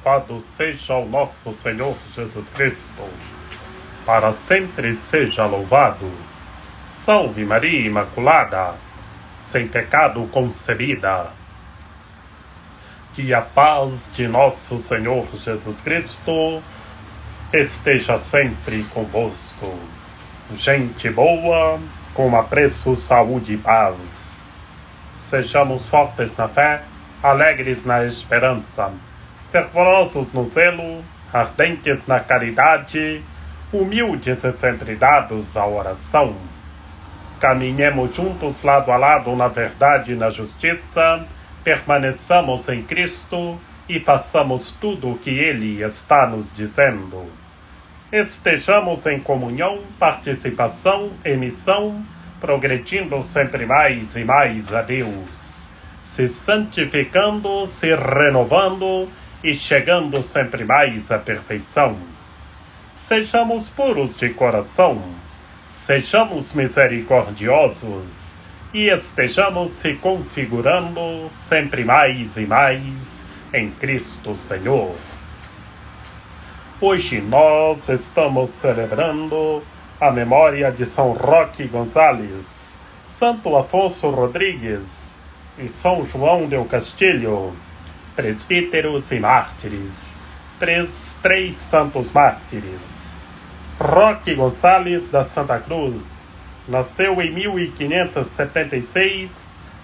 Louvado seja o nosso Senhor Jesus Cristo, para sempre seja louvado. Salve Maria Imaculada, sem pecado concebida. Que a paz de nosso Senhor Jesus Cristo esteja sempre convosco. Gente boa, com apreço, saúde e paz. Sejamos fortes na fé, alegres na esperança, fervorosos no zelo, ardentes na caridade, humildes e sempre dados à oração. Caminhemos juntos lado a lado na verdade e na justiça, permaneçamos em Cristo e façamos tudo o que Ele está nos dizendo. Estejamos em comunhão, participação e missão, progredindo sempre mais e mais a Deus, se santificando, se renovando e chegando sempre mais à perfeição. Sejamos puros de coração, sejamos misericordiosos e estejamos se configurando sempre mais e mais em Cristo Senhor. Hoje nós estamos celebrando a memória de São Roque Gonzalez, Santo Afonso Rodrigues e São João del Castillo, presbíteros e mártires, três santos mártires. Roque Gonzalez da Santa Cruz nasceu em 1576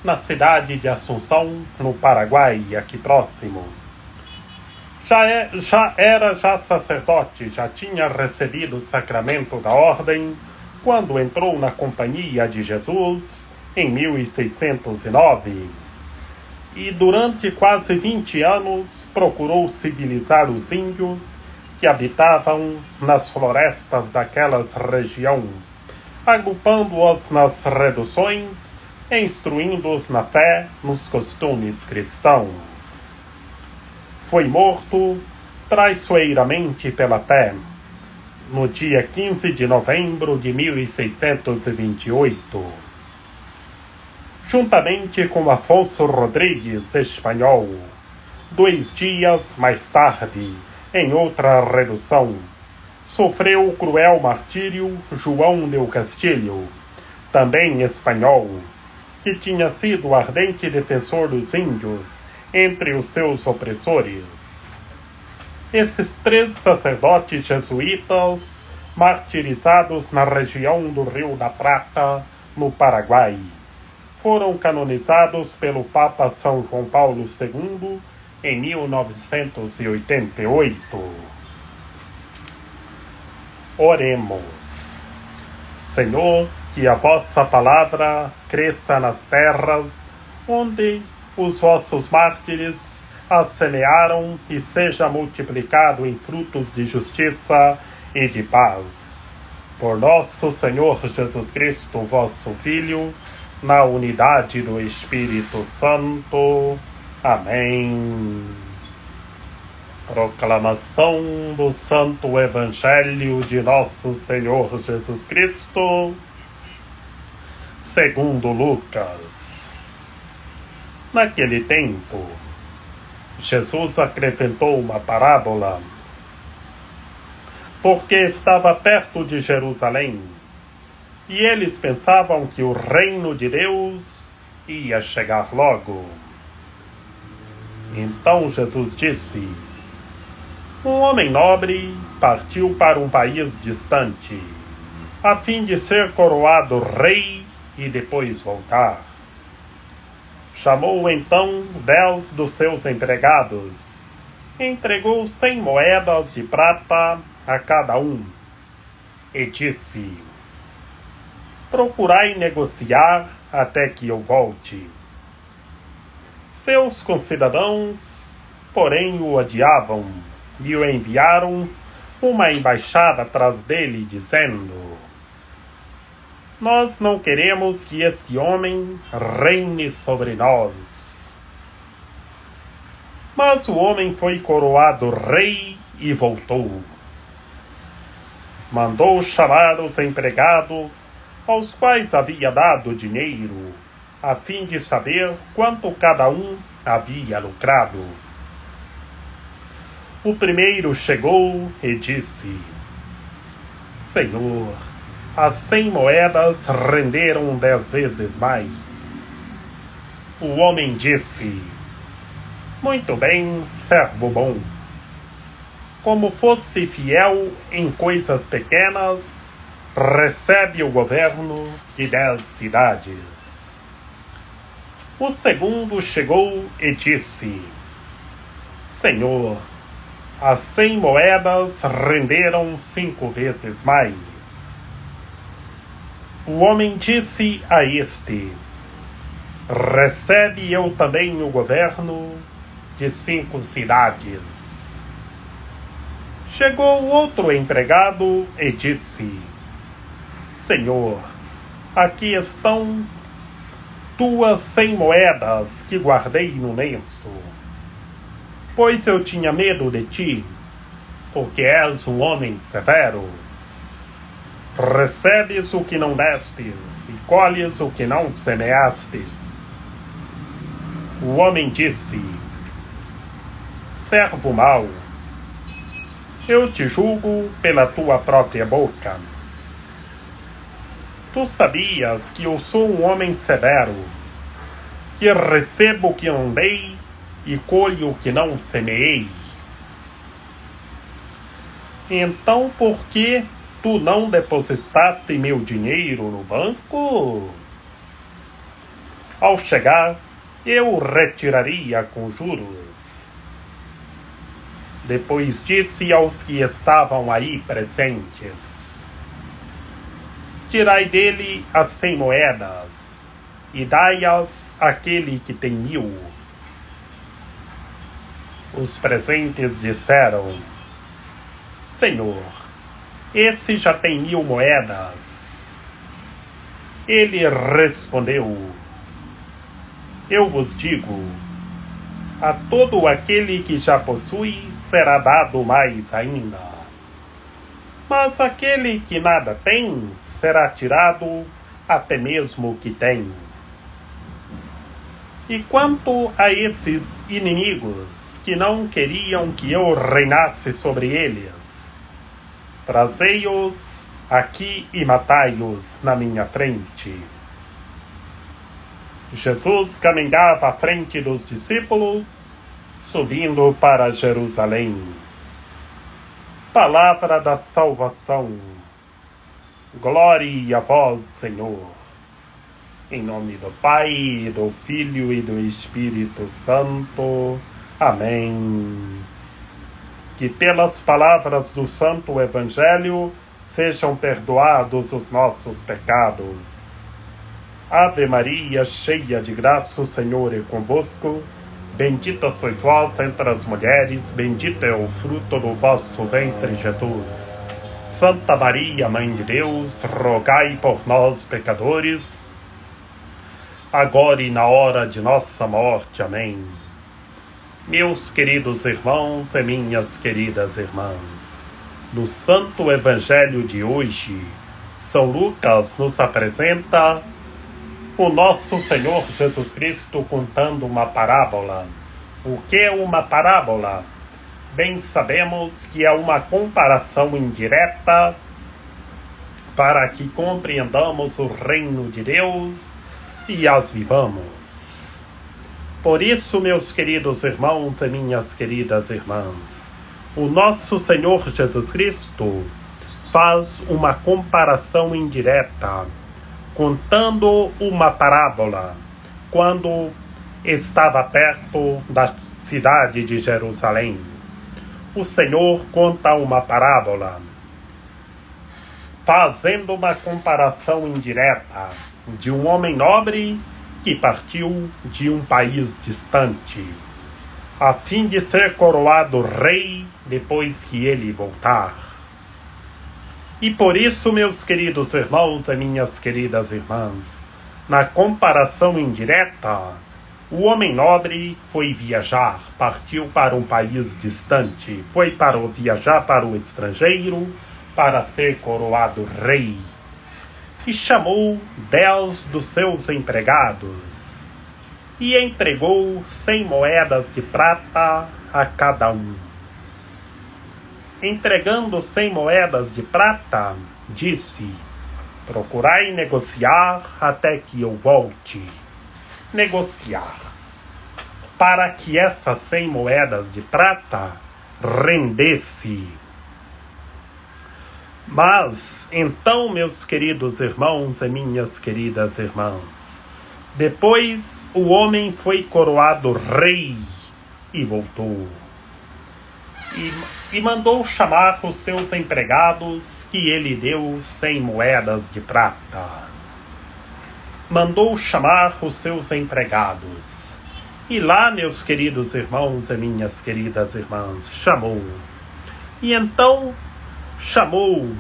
na cidade de Assunção, no Paraguai, aqui próximo. Já era sacerdote, já tinha recebido o sacramento da ordem quando entrou na Companhia de Jesus em 1609. E durante quase 20 anos procurou civilizar os índios que habitavam nas florestas daquela região, agrupando-os nas reduções e instruindo-os na fé, nos costumes cristãos. Foi morto traiçoeiramente pela fé no dia 15 de novembro de 1628. Juntamente com Afonso Rodrigues, espanhol, 2 dias mais tarde, em outra redução, sofreu o cruel martírio João del Castillo, também espanhol, que tinha sido ardente defensor dos índios entre os seus opressores. Esses 3 sacerdotes jesuítas, martirizados na região do Rio da Prata, no Paraguai, foram canonizados pelo Papa São João Paulo II em 1988. Oremos. Senhor, que a vossa palavra cresça nas terras onde os vossos mártires a semearam e seja multiplicado em frutos de justiça e de paz. Por nosso Senhor Jesus Cristo, vosso Filho, na unidade do Espírito Santo. Amém. Proclamação do Santo Evangelho de nosso Senhor Jesus Cristo, segundo Lucas. Naquele tempo, Jesus acrescentou uma parábola, porque estava perto de Jerusalém, e eles pensavam que o reino de Deus ia chegar logo. Então Jesus disse: um homem nobre partiu para um país distante, a fim de ser coroado rei e depois voltar. Chamou então 10 dos seus empregados, entregou 100 moedas de prata a cada um, e disse: procurai negociar até que eu volte. Seus concidadãos, porém, o odiavam e o enviaram uma embaixada atrás dele, dizendo: nós não queremos que esse homem reine sobre nós. Mas o homem foi coroado rei e voltou. Mandou chamar os empregados, aos quais havia dado dinheiro, a fim de saber quanto cada um havia lucrado. O primeiro chegou e disse: Senhor, as 100 moedas renderam 10 vezes mais. O homem disse: Muito bem, servo bom. Como foste fiel em coisas pequenas, recebe o governo de 10 cidades. O segundo chegou e disse: Senhor, as 100 moedas renderam 5 vezes mais. O homem disse a este: Recebe eu também o governo de 5 cidades. Chegou outro empregado e disse: Senhor, aqui estão tuas 100 moedas que guardei no lenço, pois eu tinha medo de ti, porque és um homem severo. Recebes o que não destes e colhes o que não semeastes. O homem disse: Servo mau, eu te julgo pela tua própria boca. Tu sabias que eu sou um homem severo, que recebo o que não dei e colho o que não semeei. Então por que tu não depositaste meu dinheiro no banco? Ao chegar, eu retiraria com juros. Depois disse aos que estavam aí presentes: Tirai dele as 100 moedas e dai-as àquele que tem 1000. Os presentes disseram: Senhor, esse já tem 1000 moedas. Ele respondeu: Eu vos digo, a todo aquele que já possui será dado mais ainda. Mas aquele que nada tem será tirado até mesmo o que tem. E quanto a esses inimigos que não queriam que eu reinasse sobre eles, trazei-os aqui e matai-os na minha frente. Jesus caminhava à frente dos discípulos, subindo para Jerusalém. Palavra da salvação. Glória a vós, Senhor. Em nome do Pai, do Filho e do Espírito Santo. Amém. Que pelas palavras do Santo Evangelho sejam perdoados os nossos pecados. Ave Maria, cheia de graça, o Senhor é convosco. Bendita sois vós entre as mulheres, bendito é o fruto do vosso ventre, Jesus. Santa Maria, Mãe de Deus, rogai por nós, pecadores, agora e na hora de nossa morte. Amém. Meus queridos irmãos e minhas queridas irmãs, no Santo Evangelho de hoje, São Lucas nos apresenta o nosso Senhor Jesus Cristo contando uma parábola. O que é uma parábola? Bem sabemos que é uma comparação indireta para que compreendamos o reino de Deus e as vivamos. Por isso, meus queridos irmãos e minhas queridas irmãs, o nosso Senhor Jesus Cristo faz uma comparação indireta, contando uma parábola, quando estava perto da cidade de Jerusalém. O Senhor conta uma parábola, fazendo uma comparação indireta de um homem nobre que partiu de um país distante, a fim de ser coroado rei depois que ele voltar. E por isso, meus queridos irmãos e minhas queridas irmãs, na comparação indireta, o homem nobre foi viajar, partiu para um país distante, foi viajar para o estrangeiro para ser coroado rei. E chamou 10 dos seus empregados e entregou 100 moedas de prata a cada um. entregando 100 moedas de prata, disse: procurai negociar até que eu volte. Negociar, para que essas 100 moedas de prata rendesse. Mas, então, meus queridos irmãos e minhas queridas irmãs, depois o homem foi coroado rei e voltou. E mandou chamar os seus empregados, que ele deu 100 moedas de prata. Mandou chamar os seus empregados. E lá, meus queridos irmãos e minhas queridas irmãs, chamou. E então chamou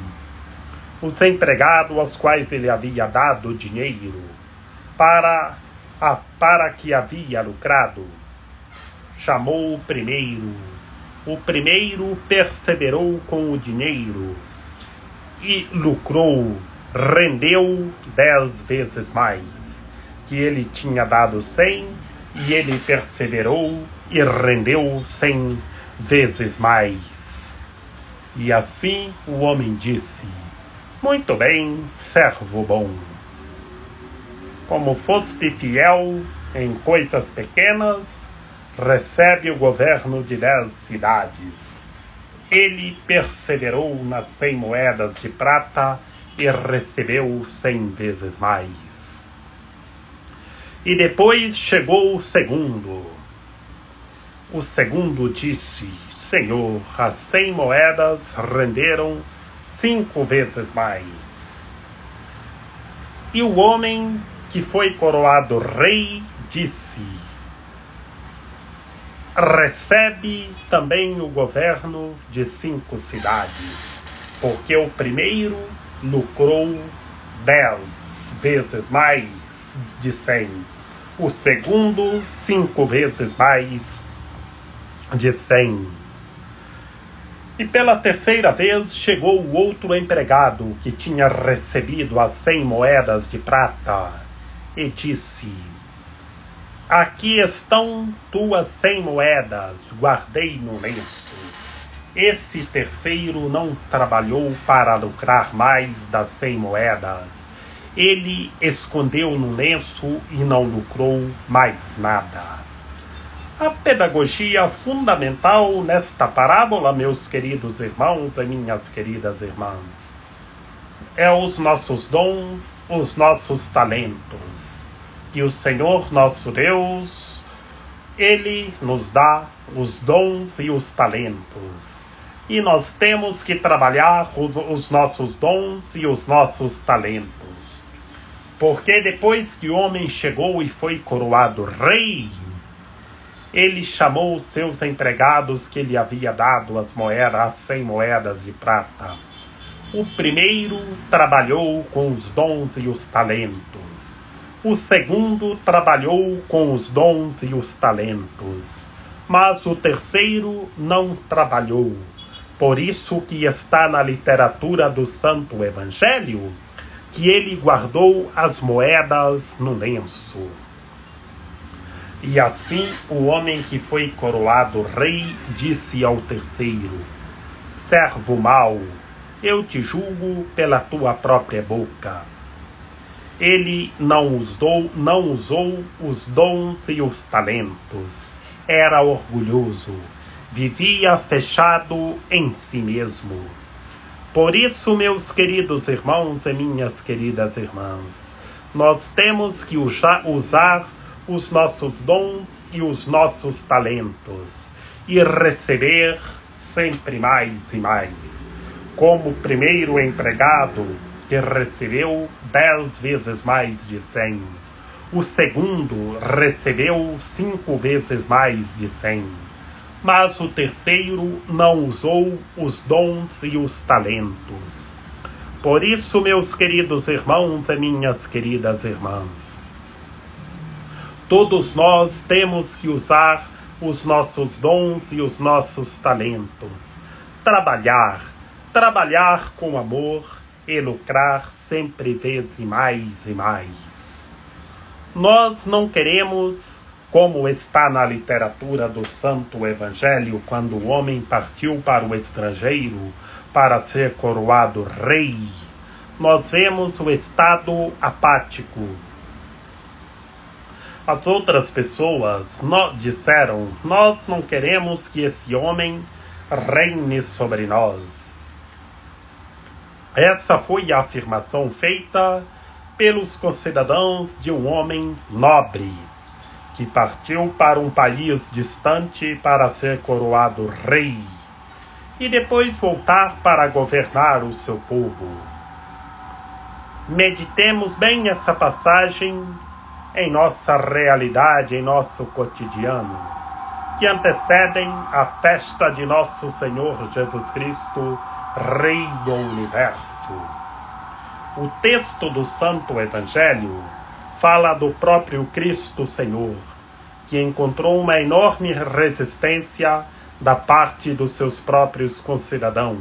os empregados aos quais ele havia dado dinheiro para que havia lucrado. Chamou o primeiro. O primeiro perseverou com o dinheiro e lucrou, rendeu 10 vezes mais, que ele tinha dado 100, e ele perseverou e rendeu 100 vezes mais. E assim o homem disse: muito bem, servo bom. Como foste fiel em coisas pequenas, recebe o governo de 10 cidades. Ele perseverou nas 100 moedas de prata e recebeu 100 vezes mais. E depois chegou o segundo. O segundo disse: Senhor, as 100 moedas renderam 5 vezes mais. E o homem que foi coroado rei disse: recebe também o governo de 5 cidades, porque o primeiro lucrou 10 vezes mais de 100, o segundo 5 vezes mais de 100. E pela terceira vez chegou o outro empregado que tinha recebido as 100 moedas de prata e disse: aqui estão tuas 100 moedas, guardei no lenço. Esse terceiro não trabalhou para lucrar mais das 100 moedas. Ele escondeu no lenço e não lucrou mais nada. A pedagogia fundamental nesta parábola, meus queridos irmãos e minhas queridas irmãs, é os nossos dons, os nossos talentos. Que o Senhor nosso Deus, Ele nos dá os dons e os talentos. E nós temos que trabalhar os nossos dons e os nossos talentos. Porque depois que o homem chegou e foi coroado rei, ele chamou os seus empregados que ele havia dado as 100 moedas de prata. O primeiro trabalhou com os dons e os talentos. O segundo trabalhou com os dons e os talentos, mas o terceiro não trabalhou. Por isso que está na literatura do Santo Evangelho que ele guardou as moedas no lenço. E assim o homem que foi coroado rei disse ao terceiro: servo mau, eu te julgo pela tua própria boca. Ele não usou os dons e os talentos. Era orgulhoso. Vivia fechado em si mesmo. Por isso, meus queridos irmãos e minhas queridas irmãs, nós temos que usar os nossos dons e os nossos talentos e receber sempre mais e mais. Como o primeiro empregado, que recebeu 10 vezes mais de 100. O segundo recebeu 5 vezes mais de 100. Mas o terceiro não usou os dons e os talentos. Por isso, meus queridos irmãos e minhas queridas irmãs, todos nós temos que usar os nossos dons e os nossos talentos. Trabalhar com amor, e lucrar sempre vezes mais e mais. Nós não queremos como está na literatura do Santo Evangelho, quando o homem partiu para o estrangeiro para ser coroado rei, nós vemos o estado apático. As outras pessoas disseram: nós não queremos que esse homem reine sobre nós. Essa foi a afirmação feita pelos concidadãos de um homem nobre, que partiu para um país distante para ser coroado rei, e depois voltar para governar o seu povo. Meditemos bem essa passagem em nossa realidade, em nosso cotidiano, que antecedem a festa de nosso Senhor Jesus Cristo, Rei do Universo. O texto do Santo Evangelho fala do próprio Cristo Senhor, que encontrou uma enorme resistência da parte dos seus próprios concidadãos,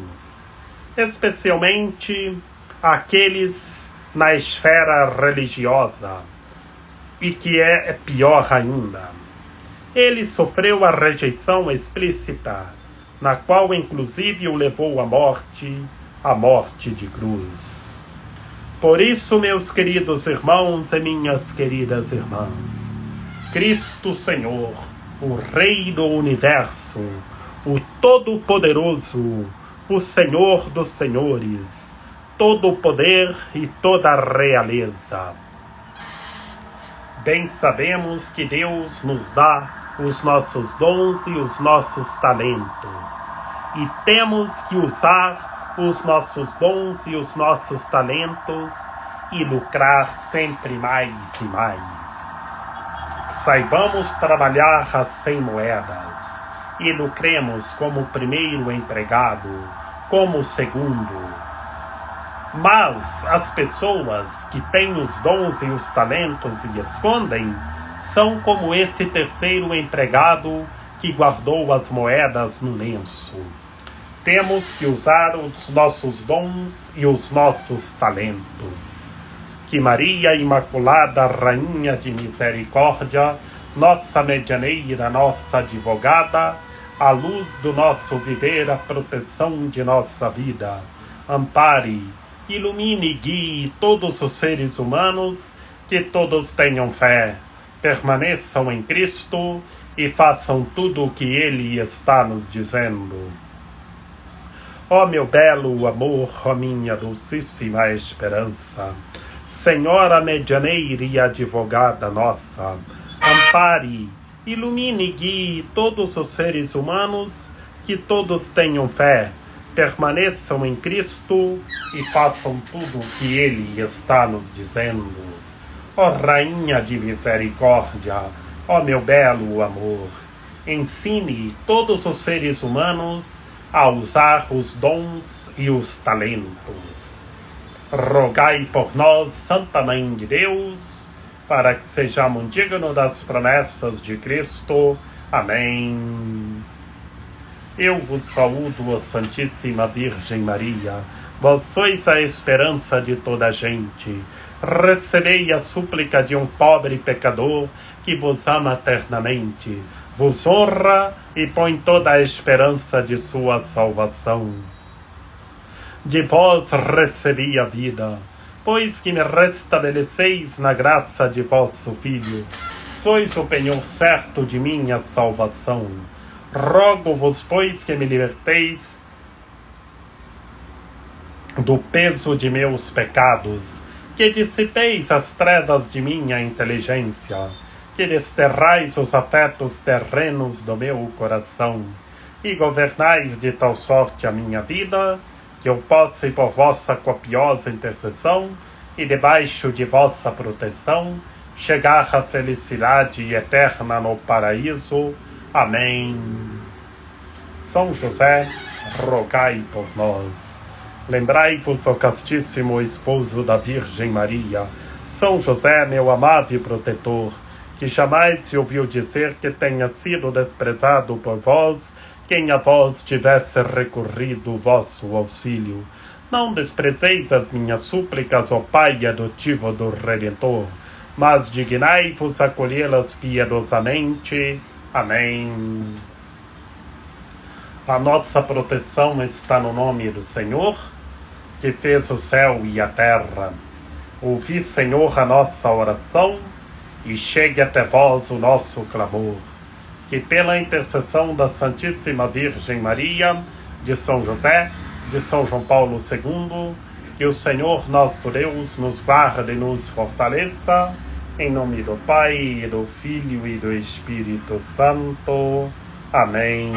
especialmente aqueles na esfera religiosa, e que é pior ainda. Ele sofreu a rejeição explícita, na qual inclusive o levou à morte de cruz. Por isso, meus queridos irmãos e minhas queridas irmãs, Cristo Senhor, o Rei do Universo, o Todo-Poderoso, o Senhor dos Senhores, todo o poder e toda a realeza. Bem sabemos que Deus nos dá os nossos dons e os nossos talentos, e temos que usar os nossos dons e os nossos talentos e lucrar sempre mais e mais. Saibamos trabalhar as 100 moedas e lucremos como primeiro empregado, como segundo. Mas as pessoas que têm os dons e os talentos e escondem são como esse terceiro empregado que guardou as moedas no lenço. Temos que usar os nossos dons e os nossos talentos. Que Maria Imaculada, Rainha de Misericórdia, nossa medianeira, nossa advogada, a luz do nosso viver, a proteção de nossa vida, ampare, ilumine e guie todos os seres humanos, que todos tenham fé, permaneçam em Cristo e façam tudo o que Ele está nos dizendo. Ó meu belo amor, ó minha dulcíssima esperança, Senhora medianeira e advogada nossa, ampare, ilumine e guie todos os seres humanos, que todos tenham fé, permaneçam em Cristo e façam tudo o que Ele está nos dizendo. Ó Rainha de Misericórdia, ó meu belo amor, ensine todos os seres humanos a usar os dons e os talentos. Rogai por nós, Santa Mãe de Deus, para que sejamos dignos das promessas de Cristo. Amém. Eu vos saúdo, ó Santíssima Virgem Maria, vós sois a esperança de toda a gente. Recebei a súplica de um pobre pecador que vos ama eternamente, vos honra e põe toda a esperança de sua salvação. De vós recebi a vida, pois que me restabeleceis na graça de vosso Filho. Sois o penhor certo de minha salvação. Rogo-vos, pois, que me liberteis do peso de meus pecados, que dissipeis as trevas de minha inteligência, que desterrais os afetos terrenos do meu coração, e governais de tal sorte a minha vida, que eu possa, por vossa copiosa intercessão e debaixo de vossa proteção, chegar à felicidade eterna no paraíso. Amém. São José, rogai por nós. Lembrai-vos do castíssimo esposo da Virgem Maria, São José, meu amável protetor, que jamais se ouviu dizer que tenha sido desprezado por vós quem a vós tivesse recorrido o vosso auxílio. Não desprezeis as minhas súplicas, ó Pai adotivo do Redentor. mas dignai-vos acolhê-las piedosamente. Amém. A nossa proteção está no nome do Senhor, que fez o céu e a terra. Ouvi, Senhor, a nossa oração, e chegue até vós o nosso clamor. Que pela intercessão da Santíssima Virgem Maria, de São José, de São João Paulo II, que o Senhor nosso Deus nos guarde e nos fortaleça, em nome do Pai, e do Filho e do Espírito Santo. Amém.